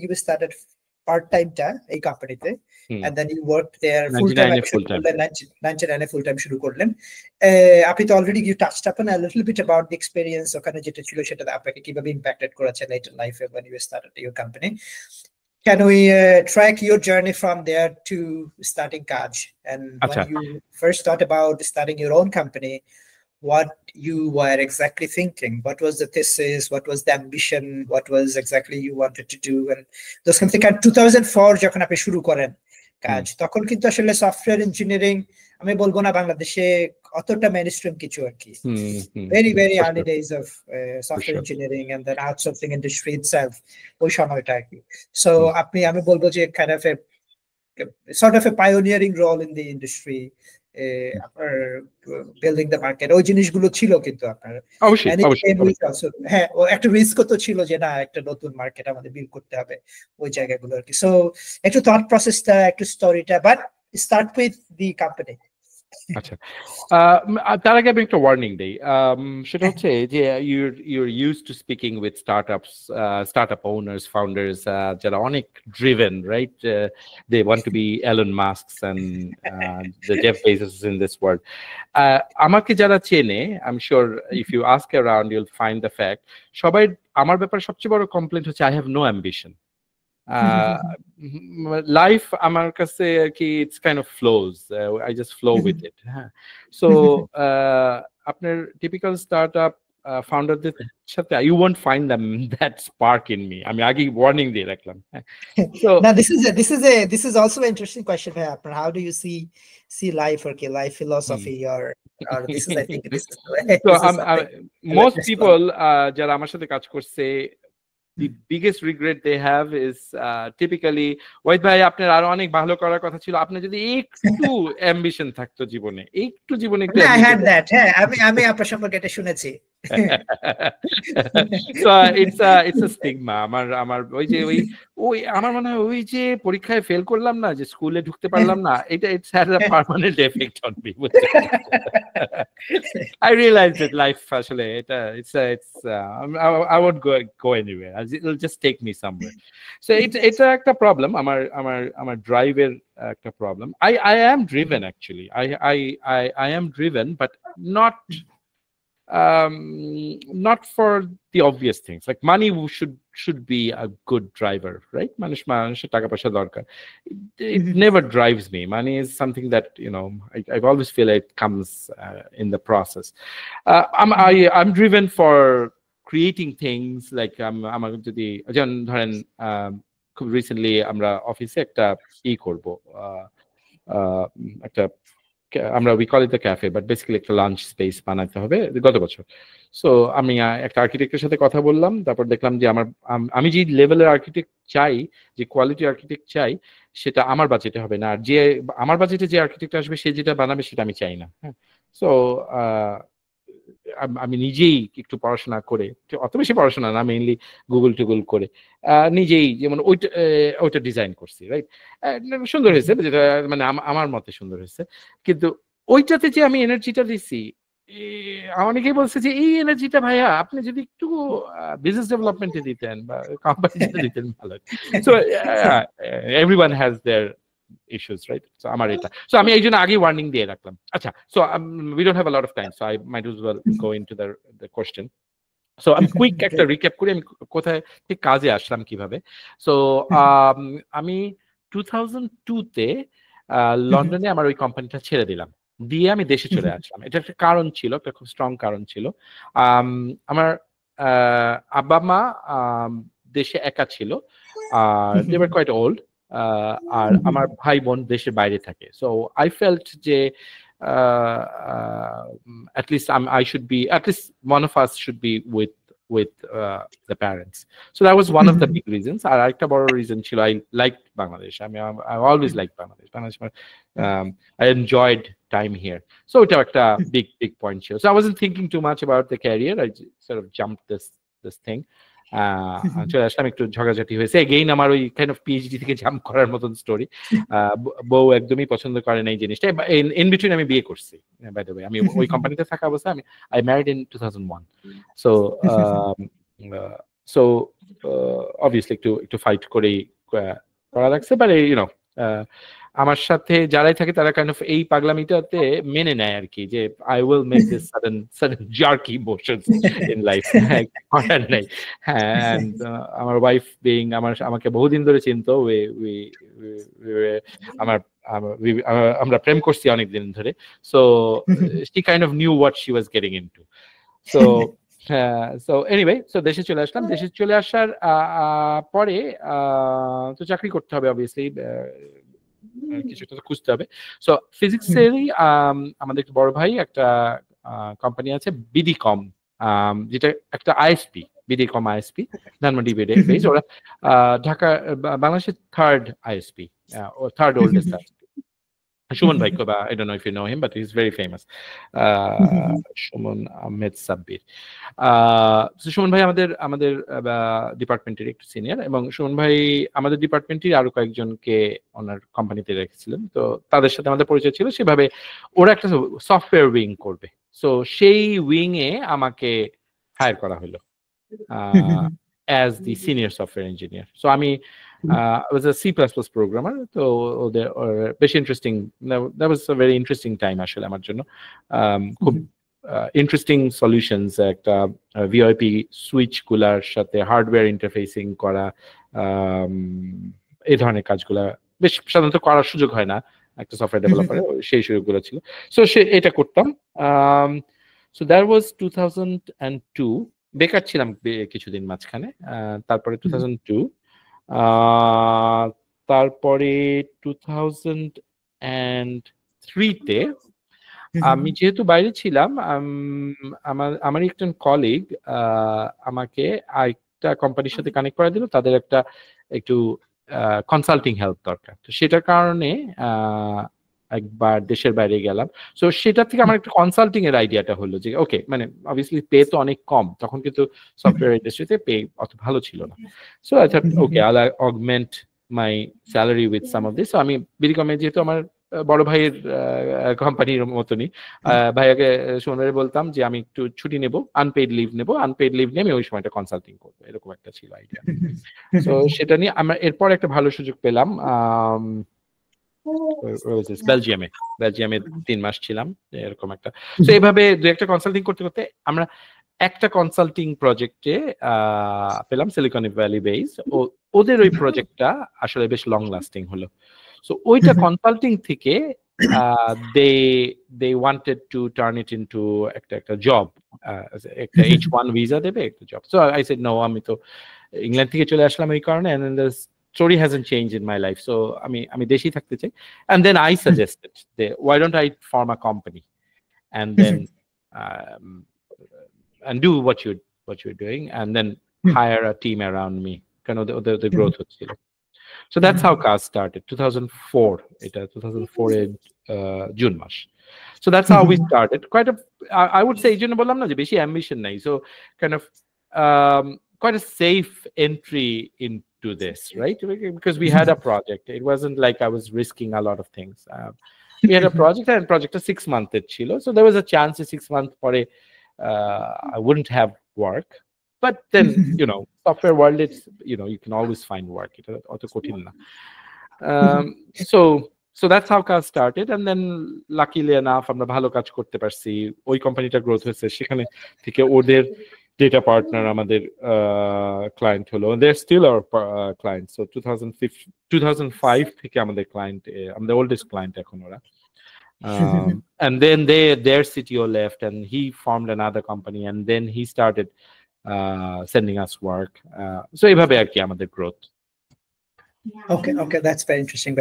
you started part-time এই কোম্পানিতে, and then you worked there 99 full-time, 99 full-time শুরু করলেন। আপনি তো already you touched upon a little bit about the experience ওখানে যেটা ছিল সেটা আপনাকে কিভাবে impacted করেছে later life when you started your company. Can we track your journey from there to starting Kaj? And when you first thought about starting your own company, what you were exactly thinking? What was the thesis? What was the ambition? What was exactly you wanted to do? And those kind of things. 2004 যখন আপনি শুরু করেন কাজ, তখন কিন্তু আসলে software engineering আমি বলবো না বাংলাদেশে অতটা মেইনস্ট্রিম কিছু আর কি। Very early days of software engineering and then outsourcing industry itself ওই সময়টা আর কি। So আমি বলবো যে kind of a sort of a pioneering role in the industry, আপনার বিল্ডিং দ্য মার্কেট, ওই জিনিসগুলো ছিল কিন্তু আপনার হ্যাঁ একটা রিস্কও তো ছিল যে না একটা নতুন মার্কেট আমাদের বিল্ড করতে হবে ওই জায়গাগুলো আর কি। সো একটু থট প্রসেসটা একটু স্টোরিটা, but start with the company. আচ্ছা, তার আগে আমি একটা ওয়ার্নিং দেই, সেটা হচ্ছে যে you're used to speaking with startup owners, founders, যারা অনেক driven, right? They want to be Elon Musks and the Jeff Bezos in this world. আমাকে যারা চেনে, I'm sure if you ask around you'll find the fact সবাই আমার ব্যাপারে সবচেয়ে বড় কমপ্লেন্ট হচ্ছে I have no ambition. Life আমার কাছে আর কি it's kind of flows, I just flow with it. So আপনার typical startup founderদের সাথে you won't find them that spark in me. আমি আগে ওয়ার্নিং দিয়ে রাখলাম। So now this is also an interesting question. How do you see life or life philosophy or this is I think this is so most people যারা আমার সাথে কাজ করছে the biggest regret they have is typically Wahid ভাই আপনার আরো অনেক ভালো করার কথা ছিল, আপনার যদি একটু অ্যাম্বিশন থাকতো জীবনে, একটু জীবনে একটু I had that. আমি আপনার সম্পর্কে এটা শুনেছি। So it's a stigma. আমার ওই আমার মনে হয় ওই যে পরীক্ষায় ফেল করলাম না, যে স্কুলে ঢুকতে পারলাম না, এটা it's had a permanent effect on me. I realized that life আসলে এটা it's I won't go anywhere. It'll just take me somewhere. So it's একটা problem. আমার ড্রাইভের একটা problem. I am driven actually. I am driven, but not for the obvious things. Like money should be a good driver, right? মানুষের টাকা পয়সা দরকার. It never drives me. Money is something that, you know, I always feel it comes in the process. I'm driven for creating things, like আমার যদি যেমন ধরেন খুব recently আমরা অফিসে একটা করব, একটা আমরা we call it the cafe, but basically একটা লাঞ্চ স্পেস বানাতে হবে গত বছর। সো আমি একটা আর্কিটেক্টের সাথে কথা বললাম, তারপর দেখলাম যে আমি যে লেভেলের আর্কিটেক্ট চাই, যে কোয়ালিটি আর্কিটেক্ট চাই, সেটা আমার বাজেটে হবে না, আর যে আমার বাজেটে যে আর্কিটেক্ট আসবে সে যেটা বানাবে সেটা আমি চাই না। হ্যাঁ, সো আমি নিজেই একটু পড়াশোনা করে, অত বেশি পড়াশোনা না, মেইনলি গুগল টুগল করে নিজেই যেমন ওইটা ডিজাইন করছি, রাইট? সুন্দর হয়েছে, যেটা মানে আমার মতে সুন্দর হয়েছে, কিন্তু ওইটাতে যে আমি এনার্জিটা দিছি, অনেকেই বলছে যে এই এনার্জিটা ভাইয়া আপনি যদি একটু বিজনেস ডেভেলপমেন্টে দিতেন বা কোম্পানিতে দিতেন ভালো। So everyone has their issues, right? So আমার এটা, so আমি এই জন্য আগে ওয়ার্নিং দিয়ে রাখলাম। আচ্ছা, so we don't have a lot of time, so I might as well go into the question. So আমি কুইক একটা রিক্যাপ করি আমি কোথায় ঠিক কাজে আসলাম কিভাবে। সো আমি 2002 তে লন্ডনে আমার ওই কোম্পানিটা ছেড়ে দিলাম, দিয়ে আমি দেশে চলে আসলাম। এটা একটা কারণ ছিল, একটা খুব স্ট্রং কারণ ছিল। আমার আব্বা মা দেশে একা ছিল, আর they were quite old, আর আমার ভাই বোন দেশের বাইরে থাকে। সো আই ফেল্ট যে at least I should be, at least one of us should be with the parents. So that was one of the big reasons. আর আরেকটা বড় রিজন ছিল I liked Bangladesh. I always liked Bangladesh. I enjoyed time here. So এটা একটা big point ছিল. So I wasn't thinking too much about the career. I sort of jumped this thing. চলে আসলাম, একটু ঝগড়াঝাটি হয়েছে। এগেইন আমার ওই কাইন্ড অফ পিএইচডি থেকে জাম্প করার মতন স্টোরি। বউ একদমই পছন্দ করে না এই জিনিসটা। ইন বিটুইন আমি বিয়ে করছি, বাই দ্য ওয়ে। আমি ওই কোম্পানিতে থাকা অবস্থায় I married in 2001। So so obviously একটু ফাইট করেই করা লাগছে, বাট আমার সাথে যারাই থাকে তারা কাইন্ড অফ এই পাগলামিটাতে মেনে নেয় আর কি, যে I will make this sudden jerky motions in life, করার নাই। হ্যাঁ, আমার ওয়াইফ বিং আমাকে বহুদিন ধরে চিনতো, আমরা প্রেম করছি অনেকদিন ধরে, so she kind of new what she was getting into. So anyway, so দেশে চলে আসলাম। দেশে চলে আসার পরে তো চাকরি করতে হবে অবভিয়াসলি, কিছু একটা খুঁজতে হবে। সো ফিজিক্সেরই আমাদের একটা বড় ভাই একটা কোম্পানি আছে বিডিকম, যেটা একটা ISP, BDCom ISP, Dhanmondi base. ওরা ঢাকা বাংলাদেশের third ISP, third oldest ISP. Shuman Bhai, I don't know if you know him, but he's very famous. Shuman Ahmed Sabbir. So Shuman Bhai আমাদের ডিপার্টমেন্টের একটু সিনিয়র, এবং সুমন ভাই আমাদের ডিপার্টমেন্টের আরো কয়েকজনকে ওনার কোম্পানিতে রেখেছিলেন। তো তাদের সাথে আমাদের পরিচয় ছিল, সেভাবে ওরা একটা সফটওয়্যার উইং করবে। সো সেই উইং এ আমাকে হায়ার করা হলো as the senior software engineer. So I was a C++ programmer. So very interesting. That was a very interesting time actually আমার জন্য। খুব ইন্টারেস্টিং সলিউশনস, একটা VoIP সুইচ গুলার সাথে হার্ডওয়্যার ইন্টারফেসিং করা, এই ধরনের কাজগুলা বেশ সাধারণত করার সুযোগ হয় না একটা সফটওয়্যার ডেভেলপারে, সেই সুযোগগুলো ছিল। সো এটা করতাম। So that was 2002। বেকার ছিলাম কিছুদিন মাঝখানে, তারপরে 2002, তারপরে 2003-তে আমি যেহেতু বাইরে ছিলাম, আমার একজন কলিগ আমাকে একটা কোম্পানির সাথে কানেক্ট করে দিল, তাদের একটু কনসাল্টিং হেল্প দরকার। তো সেটার কারণে একবার দেশের বাইরে গেলাম। সো সেটা থেকে আমার একটা কনসাল্টিং এর আইডিয়াটা হলো যে ওকে, মানে অবভিয়াসলি পে তো অনেক কম তখন, কিন্তু সফটওয়্যার ইন্ডাস্ট্রিতে পে অত ভালো ছিল না। So I thought okay, I will augment my salary with some of this. So আমি বিডিকমে, যেহেতু আমার বড় ভাইয়ের কোম্পানির মতনই, ভাইয়াকে সোনারে বলতাম যে আমি একটু ছুটি নেব, আনপেইড লিভ নেব, আনপেইড লিভ নিয়ে আমি ওই সময়টা কনসাল্টিং করবো, এরকম একটা ছিল আইডিয়া। সো সেটা নিয়ে আমরা এরপর একটা ভালো সুযোগ পেলাম, বেলজিয়ামে 3 মাস ছিলাম এরকম একটা। তো এইভাবে দু একটা কনসাল্টিং করতে করতে আমরা একটা কনসাল্টিং প্রজেক্টে পেলাম, সিলিকন ভ্যালি বেস। ওদের ওই প্রজেক্টটা আসলে বেশ লং লাস্টিং হলো। সো ওইটা কনসাল্টিং থেকে they wanted to turn it into একটা জব, একটা H1 ভিসা দেবে, একটা job. So I said no, আমি তো ইংল্যান্ড থেকে চলে আসলাম এই কারণে, and then the story hasn't changed in my life, so আমি দেশেই থাকতে চাই। And then I suggested why don't I form a company and then and do what you're doing, and then hire a team around me, kind of the growth হচ্ছিল। So that's how CAS started, 2004. 2004 June mass. So that's how we started. Quite I would say, এই জন্য বললাম না যে বেশি ambition নাই, so kind of quite a safe entry into this, right? Because we had a project. It wasn't like I was risking a lot of things. We had a project, and project 6 months ছিল, so there was a chance 6 months পরে I wouldn't have work. But then, software world, it's, you can always find work. It's also কঠিন না। So that's how CAS started, and then luckily enough আমরা ভালো কাজ করতে পারছি, ওই কোম্পানিটা গ্রোথ হয়েছে, সেখানে থেকে ওদের ডেটা পার্টনার আমাদের ক্লায়েন্ট হলো, they're still our client. So 2005 থেকে আমাদের ক্লায়েন্ট, আমাদের ওল্ডেস্ট ক্লায়েন্ট এখন ওরা। And then their CTO left, and he formed another company, and then he started sending us work. So এইভাবে আর কি আমাদের growth. Okay, that's very interesting.